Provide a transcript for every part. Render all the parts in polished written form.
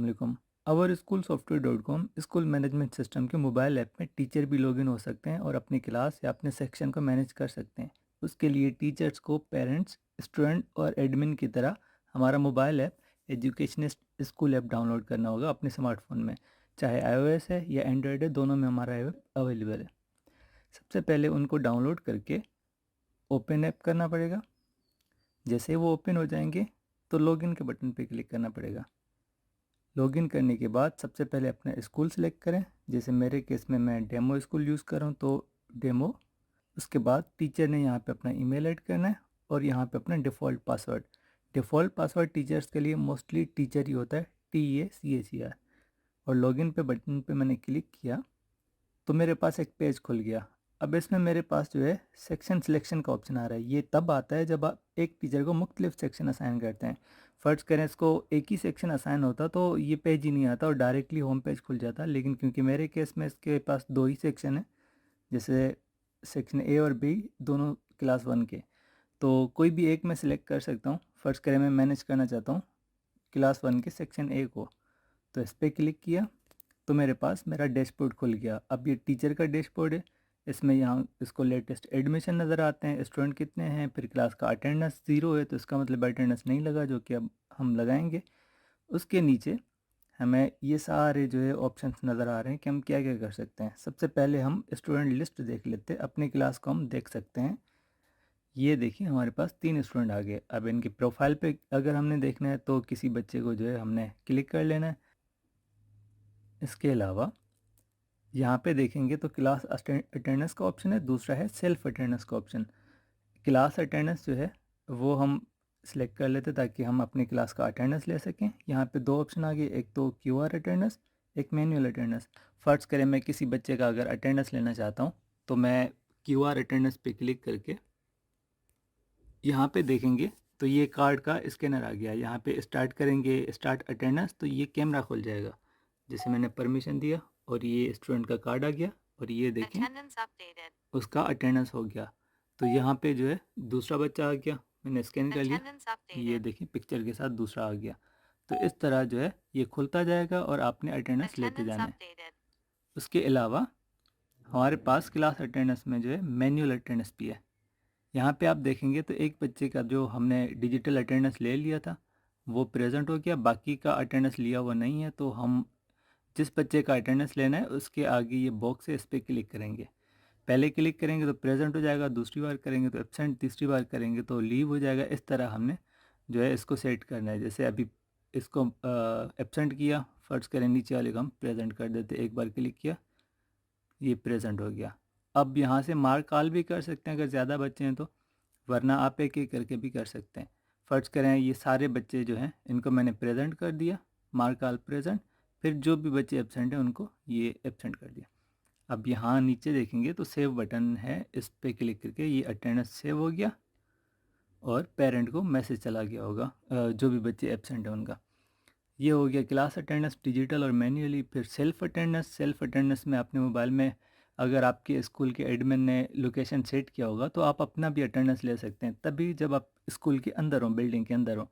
अस्सलाम अवर school software dot com school management system के mobile app में टीचर भी लॉगिन हो सकते हैं और अपनी क्लास या अपने सेक्शन को मैनेज कर सकते हैं। उसके लिए टीचर्स को पेरेंट्स, स्टूडेंट और एडमिन की तरह हमारा mobile app educationist school app download करना होगा अपने स्मार्टफोन में। चाहे iOS है या एंड्रॉयड है, दोनों में हमारा ऐप अवेलेबल है। सबसे पहले उनको डाउनलोड करके ओपन ऐप करना पड़ेगा। जैसे वो ओपन हो जाएंगे तो लॉगिन के बटन पर क्लिक करना पड़ेगा। लॉगिन करने के बाद सबसे पहले अपना स्कूल सेलेक्ट करें। जैसे मेरे केस में मैं डेमो स्कूल यूज़ कर रहा हूँ तो डेमो। उसके बाद टीचर ने यहाँ पे अपना ईमेल ऐड करना है और यहाँ पे अपना डिफ़ॉल्ट पासवर्ड टीचर्स के लिए मोस्टली टीचर ही होता है, TACHER। और लॉगिन पे बटन पे मैंने क्लिक किया तो मेरे पास एक पेज खुल गया। अब इसमें मेरे पास जो है सेक्शन सिलेक्शन का ऑप्शन आ रहा है। ये तब आता है जब आप एक टीचर को मुख्तलिफ सेक्शन असाइन करते हैं। फ़र्ज़ करें इसको एक ही सेक्शन असाइन होता तो ये पेज ही नहीं आता और डायरेक्टली होम पेज खुल जाता, लेकिन क्योंकि मेरे केस में इसके पास दो ही सेक्शन है, जैसे सेक्शन ए और बी दोनों क्लास 1 के, तो कोई भी एक मैं सिलेक्ट कर सकता हूँ। फ़र्ज़ करें मैं मैनेज करना चाहता हूँ क्लास 1 के सेक्शन ए को, तो इस पर क्लिक किया तो मेरे पास मेरा डैशबोर्ड खुल गया। अब ये टीचर का डैशबोर्ड है। इसमें यहाँ इसको लेटेस्ट एडमिशन नज़र आते हैं, स्टूडेंट कितने हैं, फिर क्लास का अटेंडेंस 0 है तो इसका मतलब अटेंडेंस नहीं लगा, जो कि अब हम लगाएंगे। उसके नीचे हमें ये सारे जो है ऑप्शंस नज़र आ रहे हैं कि हम क्या क्या कर सकते हैं। सबसे पहले हम स्टूडेंट लिस्ट देख लेते हैं। अपनी क्लास को हम देख सकते हैं। ये देखिए हमारे पास 3 स्टूडेंट आ गए। अब इनकी प्रोफाइल पे अगर हमने देखना है तो किसी बच्चे को जो है हमने क्लिक कर लेना है। इसके अलावा यहाँ पे देखेंगे तो क्लास अटेंडेंस का ऑप्शन है, दूसरा है सेल्फ अटेंडेंस का ऑप्शन। क्लास अटेंडेंस जो है वो हम सिलेक्ट कर लेते ताकि हम अपनी क्लास का अटेंडेंस ले सकें। यहाँ पे दो ऑप्शन आ गए, एक तो QR अटेंडेंस, एक मैनुअल अटेंडेंस। फ़र्ज़ करें मैं किसी बच्चे का अगर अटेंडेंस लेना चाहता हूँ तो मैं QR अटेंडेंस पे क्लिक करके यहाँ पे देखेंगे तो ये कार्ड का स्कैनर आ गया। यहाँ पे स्टार्ट करेंगे स्टार्ट अटेंडेंस तो ये कैमरा खुल जाएगा। जैसे मैंने परमिशन दिया और ये स्टूडेंट का कार्ड आ गया और ये देखें उसका अटेंडेंस हो गया। तो यहाँ पे जो है दूसरा बच्चा आ गया, मैंने स्कैन कर लिया, ये देखें पिक्चर के साथ दूसरा आ गया। तो इस तरह जो है ये खुलता जाएगा और आपने अटेंडेंस लेते जाना है। उसके अलावा हमारे पास क्लास अटेंडेंस में जो है मैनुअल अटेंडेंस भी है। यहाँ पे आप देखेंगे तो एक बच्चे का जो हमने डिजिटल अटेंडेंस ले लिया था वो प्रेजेंट हो गया, बाकी का अटेंडेंस लिया हुआ नहीं है। तो हम जिस बच्चे का अटेंडेंस लेना है उसके आगे ये बॉक्स है, इस पर क्लिक करेंगे। पहले क्लिक करेंगे तो प्रेजेंट हो जाएगा, दूसरी बार करेंगे तो एब्सेंट, तीसरी बार करेंगे तो लीव हो जाएगा। इस तरह हमने जो है इसको सेट करना है। जैसे अभी इसको एब्सेंट किया, फ़र्ज़ करें नीचे वाले को हम प्रेजेंट कर देते, एक बार क्लिक किया ये प्रेजेंट हो गया। अब यहाँ से मार्क कॉल भी कर सकते हैं अगर ज़्यादा बच्चे हैं तो, वरना आप एक एक करके भी कर सकते हैं। फ़र्ज़ करें ये सारे बच्चे जो हैं इनको मैंने प्रेजेंट कर दिया, मार्क ऑल प्रेजेंट, फिर जो भी बच्चे एब्सेंट हैं उनको ये एब्सेंट कर दिया। अब यहाँ नीचे देखेंगे तो सेव बटन है, इस पर क्लिक करके ये अटेंडेंस सेव हो गया और पेरेंट को मैसेज चला गया होगा जो भी बच्चे एब्सेंट हैं उनका। ये हो गया क्लास अटेंडेंस डिजिटल और मैन्युअली। फिर सेल्फ अटेंडेंस में अपने मोबाइल में अगर आपके स्कूल के एडमिन ने लोकेशन सेट किया होगा तो आप अपना भी अटेंडेंस ले सकते हैं, तभी जब आप स्कूल के अंदर हों, बिल्डिंग के अंदर हों।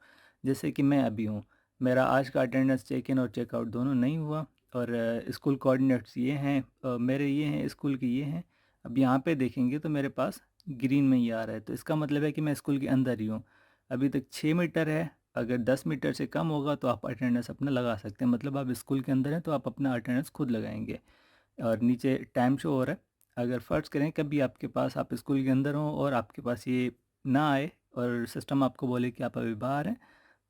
जैसे कि मैं अभी हूँ, मेरा आज का अटेंडेंस चेक इन और चेकआउट दोनों नहीं हुआ और स्कूल कोऑर्डिनेट्स ये हैं, मेरे ये हैं, स्कूल के ये हैं। अब यहाँ पे देखेंगे तो मेरे पास ग्रीन में ही आ रहा है, तो इसका मतलब है कि मैं स्कूल के अंदर ही हूँ। अभी तक 6 मीटर है, अगर 10 मीटर से कम होगा तो आप अटेंडेंस अपना लगा सकते हैं, मतलब आप स्कूल के अंदर हैं तो आप अपना अटेंडेंस खुद लगाएंगे। और नीचे टाइम शो हो रहा है। अगर फ़र्ज़ करें कभी आपके पास आप स्कूल के अंदर हों और आपके पास ये ना आए और सिस्टम आपको बोले कि आप अभी बाहर हैं,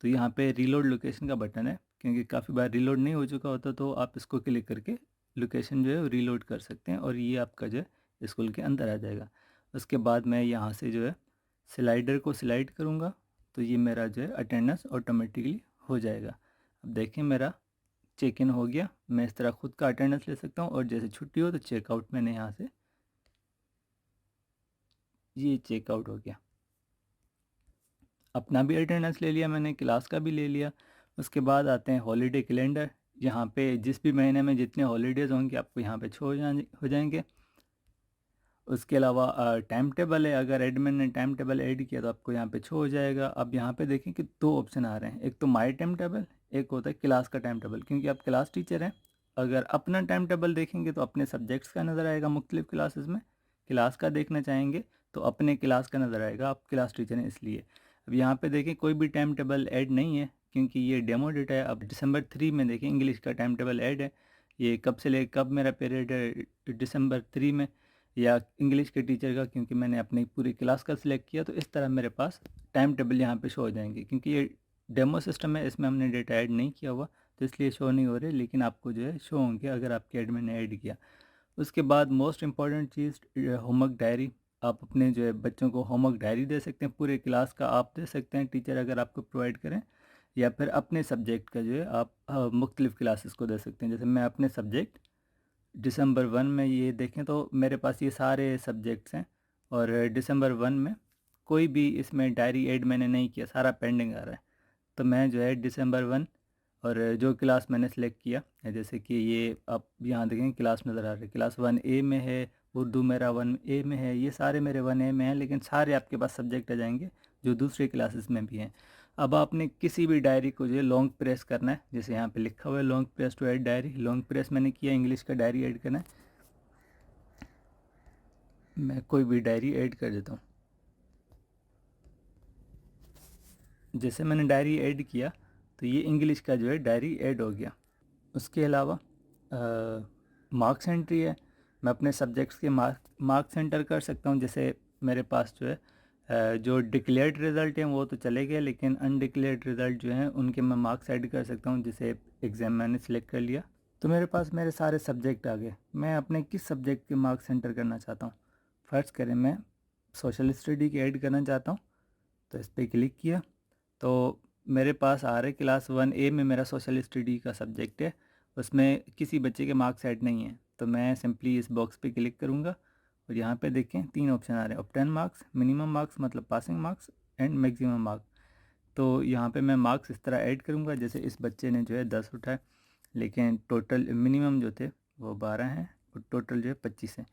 तो यहाँ पे रीलोड लोकेशन का बटन है, क्योंकि काफ़ी बार रीलोड नहीं हो चुका होता तो आप इसको क्लिक करके लोकेशन जो है रीलोड कर सकते हैं और ये आपका जो है स्कूल के अंदर आ जाएगा। उसके बाद मैं यहाँ से जो है स्लाइडर को स्लाइड करूँगा तो ये मेरा जो है अटेंडेंस ऑटोमेटिकली हो जाएगा। अब देखें मेरा चेक इन हो गया। मैं इस तरह खुद का अटेंडेंस ले सकता हूँ और जैसे छुट्टी हो तो चेकआउट मैंने यहाँ से ये चेकआउट हो गया। अपना भी अटेंडेंस ले लिया मैंने, क्लास का भी ले लिया। उसके बाद आते हैं हॉलीडे कैलेंडर। यहाँ पे जिस भी महीने में जितने हॉलीडेज़ होंगे आपको यहाँ पे शो हो जाएंगे। उसके अलावा टाइम टेबल है, अगर एडमिन ने टाइम टेबल ऐड किया तो आपको यहाँ पे शो हो जाएगा। अब यहाँ पे देखें कि दो ऑप्शन आ रहे हैं, एक तो माई टाइम टेबल, एक होता है क्लास का टाइम टेबल, क्योंकि आप क्लास टीचर हैं। अगर अपना टाइम टेबल देखेंगे तो अपने सब्जेक्ट्स का नज़र आएगा मुख्तलिफ क्लासेस में, क्लास का देखना चाहेंगे तो अपने क्लास का नज़र आएगा, आप क्लास टीचर हैं इसलिए। अब यहाँ पे देखें कोई भी टाइम टेबल ऐड नहीं है क्योंकि ये डेमो डेटा है। अब दिसंबर 3 में देखें इंग्लिश का टाइम टेबल ऐड है, ये कब से ले कब मेरा पीरियड है दिसंबर 3 में, या इंग्लिश के टीचर का, क्योंकि मैंने अपनी पूरी क्लास का सिलेक्ट किया तो इस तरह मेरे पास टाइम टेबल यहाँ पे शो हो जाएंगे। क्योंकि ये डेमो सिस्टम है, इसमें हमने डेटा ऐड नहीं किया हुआ तो इसलिए शो नहीं हो रहे, लेकिन आपको जो है शो होंगे अगर आपके एडमिन ने ऐड किया। उसके बाद मोस्ट इम्पॉर्टेंट चीज़ होमवर्क डायरी। आप अपने जो है बच्चों को होमवर्क डायरी दे सकते हैं, पूरे क्लास का आप दे सकते हैं टीचर अगर आपको प्रोवाइड करें, या फिर अपने सब्जेक्ट का जो है आप मुख्तलिफ़ क्लासेस को दे सकते हैं। जैसे मैं अपने सब्जेक्ट दिसंबर 1 में ये देखें तो मेरे पास ये सारे सब्जेक्ट्स हैं, और दिसंबर 1 में कोई भी इसमें डायरी ऐड मैंने नहीं किया, सारा पेंडिंग आ रहा है। तो मैं जो है दिसंबर 1 और जो क्लास मैंने सेलेक्ट किया है, जैसे कि ये आप यहाँ देखें क्लास नज़र आ रही है, क्लास 1A में है, उर्दू मेरा 1A में है, ये सारे मेरे 1A में हैं, लेकिन सारे आपके पास सब्जेक्ट आ जाएंगे जो दूसरी क्लासेस में भी हैं। अब आपने किसी भी डायरी को जो है लॉन्ग प्रेस करना है, जैसे यहाँ पे लिखा हुआ है long press to add diary, long press मैंने किया, इंग्लिश का डायरी ऐड करना है। मैं कोई भी डायरी ऐड कर देता हूँ। जैसे मैंने डायरी ऐड किया तो ये इंग्लिश का जो है डायरी ऐड हो गया। उसके अलावा मार्क्स एंट्री है, मैं अपने सब्जेक्ट्स के मार्क्स एंटर कर सकता हूँ। जैसे मेरे पास जो है जो डिक्लेयर्ड रिज़ल्ट हैं वो तो चले गए, लेकिन अनडिक्लेयर्ड रिज़ल्ट जो हैं उनके मैं मार्क्स ऐड कर सकता हूँ। जैसे एग्ज़ाम मैंने सेलेक्ट कर लिया तो मेरे पास मेरे सारे सब्जेक्ट आ गए, मैं अपने किस सब्जेक्ट के मार्क्स एंटर करना चाहता हूँ। फ़र्ज़ करें मैं सोशल स्टडी के ऐड करना चाहता हूँ, तो इस पर क्लिक किया तो मेरे पास आ रहे क्लास 1A में मेरा सोशल स्टडी का सब्जेक्ट है, उसमें किसी बच्चे के मार्क्स ऐड नहीं हैं। तो मैं सिंपली इस बॉक्स पे क्लिक करूँगा और यहाँ पे देखें 3 ऑप्शन आ रहे हैं, ऑब्टेन मार्क्स, मिनिमम मार्क्स मतलब passing marks, and maximum marks. तो यहाँ पे मैं मार्क्स इस तरह ऐड करूँगा, जैसे इस बच्चे ने जो है 10 उठाए, लेकिन टोटल मिनिमम जो थे वो 12 हैं और टोटल जो है 25 है।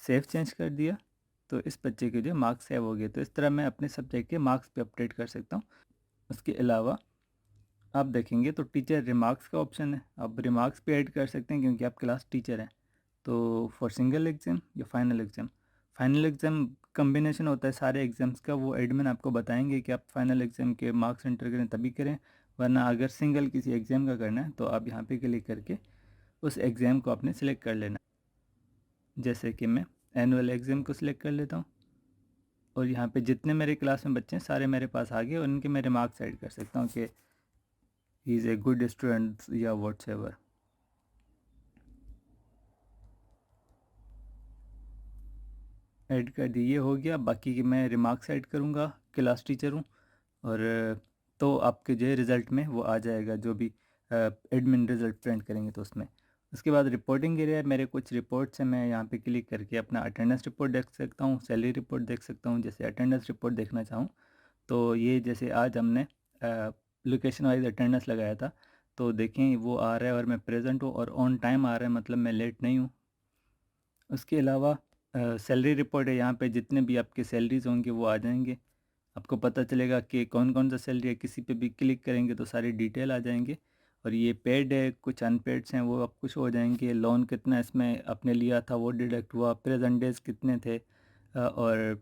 सेव चेंज कर दिया तो इस बच्चे के जो मार्क्स सेव हो गए। तो इस तरह मैं अपने सब्जेक्ट के मार्क्स पे अपडेट कर सकता हूँ। उसके अलावा आप देखेंगे तो टीचर रिमार्क्स का ऑप्शन है, आप रिमार्क्स भी ऐड कर सकते हैं क्योंकि आप क्लास टीचर हैं। तो फॉर सिंगल एग्ज़ाम या फाइनल एग्ज़ाम कम्बिनेशन होता है सारे एग्ज़ाम्स का, वो एडमिन आपको बताएंगे कि आप फाइनल एग्ज़ाम के मार्क्स एंटर करें तभी करें, वरना अगर सिंगल किसी एग्ज़ाम का करना है तो आप यहाँ पे क्लिक करके उस एग्ज़ाम को आपने सेलेक्ट कर लेना। जैसे कि मैं एनुअल एग्ज़ाम को सिलेक्ट कर लेता हूँ और यहाँ पे जितने मेरे क्लास में बच्चे हैं सारे मेरे पास आ गए और उनके मैं रिमार्क्स ऐड कर सकता हूँ कि he is a good student या व्हाट्सएवर। ऐड कर दिए हो गया, बाकी की मैं रिमार्क्स ऐड करूँगा, क्लास टीचर हूँ। और तो आपके जो है रिज़ल्ट में वो आ जाएगा जो भी एडमिन रिज़ल्ट प्रिंट करेंगे तो उसमें। उसके बाद रिपोर्टिंग एरिया है, मेरे कुछ रिपोर्ट्स हैं, मैं यहाँ पे क्लिक करके अपना अटेंडेंस रिपोर्ट देख सकता हूँ, सैलरी रिपोर्ट देख सकता हूँ। जैसे अटेंडेंस रिपोर्ट देखना चाहूँ तो ये जैसे आज हमने लोकेशन वाइज अटेंडेंस लगाया था तो देखें वो आ रहा है और मैं प्रेजेंट हूँ और ऑन टाइम आ रहा है, मतलब मैं लेट नहीं हूँ। उसके अलावा सैलरी रिपोर्ट है, यहाँ पे जितने भी आपके सैलरीज होंगे वो आ जाएंगे, आपको पता चलेगा कि कौन कौन सा सैलरी है। किसी पे भी क्लिक करेंगे तो सारी डिटेल आ जाएंगे। और ये पेड है, कुछ अनपेड्स हैं वो आप कुछ हो जाएंगे, लोन कितना इसमें आपने लिया था वो डिडक्ट हुआ, प्रेजेंट डेज कितने थे, और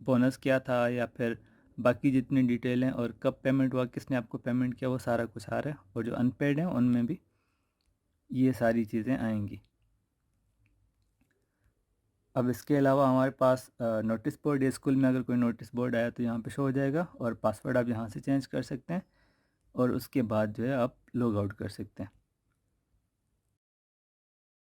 बोनस क्या था, या फिर बाकी जितनी डिटेल हैं और कब पेमेंट हुआ, किसने आपको पेमेंट किया, वो सारा कुछ आ रहा है। और जो अनपेड हैं उनमें भी ये सारी चीज़ें आएंगी। अब इसके अलावा हमारे पास नोटिस बोर्ड है, स्कूल में अगर कोई नोटिस बोर्ड आया तो यहाँ पे शो हो जाएगा और पासवर्ड आप यहाँ से चेंज कर सकते हैं और उसके बाद जो है आप लॉग आउट कर सकते हैं।